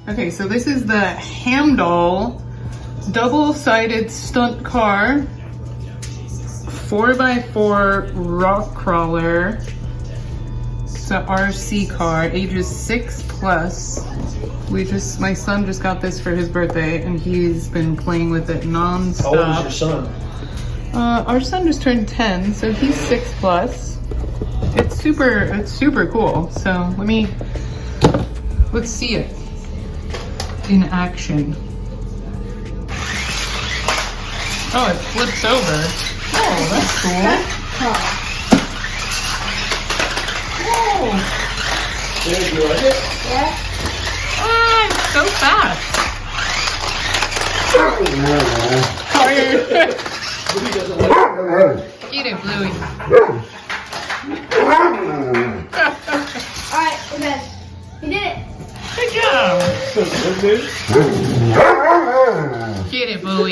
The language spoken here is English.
Okay, so this is the Hamdol double-sided stunt car, 4x4 rock crawler. It's an RC car, ages 6+. My son just got this for his birthday, and he's been playing with it non-stop. How old is your son? Our son just turned 10, so he's 6+. It's super cool. So let's see it in action. Oh, it flips over. Oh, that's cool. Whoa. Yeah, you like it? Yeah. Ah, it's so fast. Bluey doesn't like it. Eat it, Bluey. Alright, we're good. You did it. Good job. Okay. Get it, Bluey.